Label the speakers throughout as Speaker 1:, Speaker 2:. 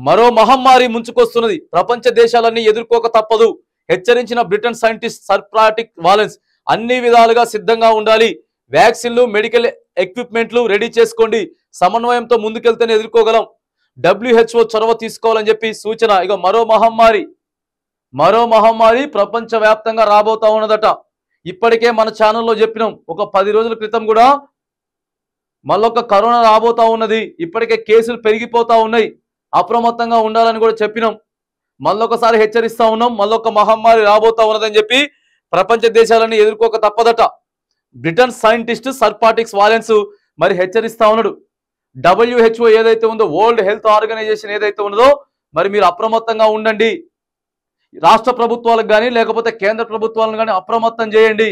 Speaker 1: మరో మహమ్మారి ముంచుకొస్తున్నది. ప్రపంచ దేశాలన్నీ ఎదుర్కోక తప్పదు. హెచ్చరించిన Britain scientist sir Patrick Vallance. అన్ని విధాలుగా సిద్ధంగా ఉండాలి. వ్యాక్సిన్లు, మెడికల్ ఎక్విప్మెంట్లు రెడీ చేసుకోండి. సమన్వయంతో ముందుకెళ్తేనే ఎదుర్కోగలం. WHO చొరవ తీసుకోవాలని చెప్పి సూచన. ఇక మరో మహమ్మారి ప్రపంచ వ్యాప్తంగా రాబోతా ఉన్నదట. ఇప్పటికే మన ఛానల్లో చెప్పినాం. ఒక 10 రోజుల క్రితం కూడా మళ్ళొక కరోనా రాబోతా ఉన్నది. ఇప్పటికే కేసులు పెరిగిపోతా ఉన్నాయి. అప్రమత్తంగా ఉండాలని కూడా చెప్పినాం. మళ్ళొకసారి హెచ్చరిస్తా ఉన్నాం. మళ్ళొక మహమ్మారి రాబోతా ఉన్నదని చెప్పి ప్రపంచ దేశాలని ఎదుర్కోక తప్పదట. Britain scientist sir Patrick Vallance మరి హెచ్చరిస్తా ఉన్నాడు. WHO ఏదైతే ఉందో, వరల్డ్ హెల్త్ ఆర్గనైజేషన్ ఏదైతే ఉన్నదో, మరి మీరు అప్రమత్తంగా ఉండండి. రాష్ట్ర ప్రభుత్వాలకు కానీ లేకపోతే కేంద్ర ప్రభుత్వాలను కానీ అప్రమత్తం చేయండి.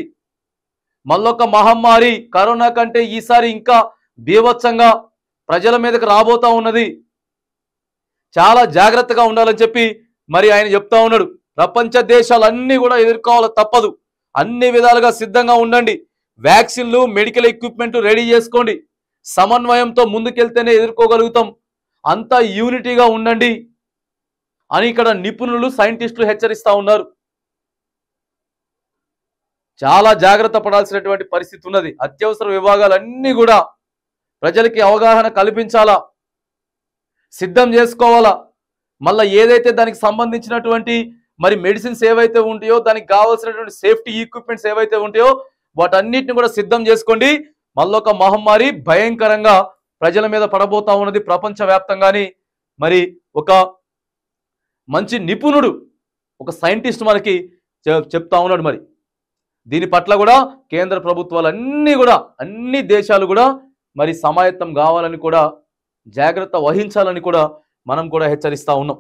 Speaker 1: మళ్ళొక మహమ్మారి కరోనా కంటే ఈసారి ఇంకా బీభత్సంగా ప్రజల మీదకి రాబోతా ఉన్నది. చాలా జాగ్రత్తగా ఉండాలని చెప్పి మరి ఆయన చెప్తా ఉన్నాడు. ప్రపంచ దేశాలన్నీ కూడా ఎదుర్కోవాలి తప్పదు. అన్ని విధాలుగా సిద్ధంగా ఉండండి. వ్యాక్సిన్లు, మెడికల్ ఎక్విప్మెంట్ రెడీ చేసుకోండి. సమన్వయంతో ముందుకెళ్తేనే ఎదుర్కోగలుగుతాం. అంతా యూనిటీగా ఉండండి అని ఇక్కడ నిపుణులు, సైంటిస్టులు హెచ్చరిస్తా ఉన్నారు. చాలా జాగ్రత్త పడాల్సినటువంటి పరిస్థితి ఉన్నది. అత్యవసర విభాగాలన్నీ కూడా ప్రజలకి అవగాహన కల్పించాలా, సిద్ధం చేసుకోవాలా. మళ్ళీ ఏదైతే దానికి సంబంధించినటువంటి మరి మెడిసిన్స్ ఏవైతే ఉంటాయో, దానికి కావాల్సినటువంటి సేఫ్టీ ఎక్విప్మెంట్స్ ఏవైతే ఉంటాయో వాటన్నిటిని కూడా సిద్ధం చేసుకోండి. మళ్ళొక మహమ్మారి భయంకరంగా ప్రజల మీద పడబోతా ఉన్నది ప్రపంచవ్యాప్తంగాని. మరి ఒక మంచి నిపుణుడు, ఒక సైంటిస్ట్ మనకి చెప్తా ఉన్నాడు. మరి దీని పట్ల కూడా కేంద్ర ప్రభుత్వాలన్నీ కూడా, అన్ని దేశాలు కూడా మరి సమాయత్తం కావాలని కూడా, జాగ్రత్త వహించాలని కూడా మనం కూడా హెచ్చరిస్తా ఉన్నాం.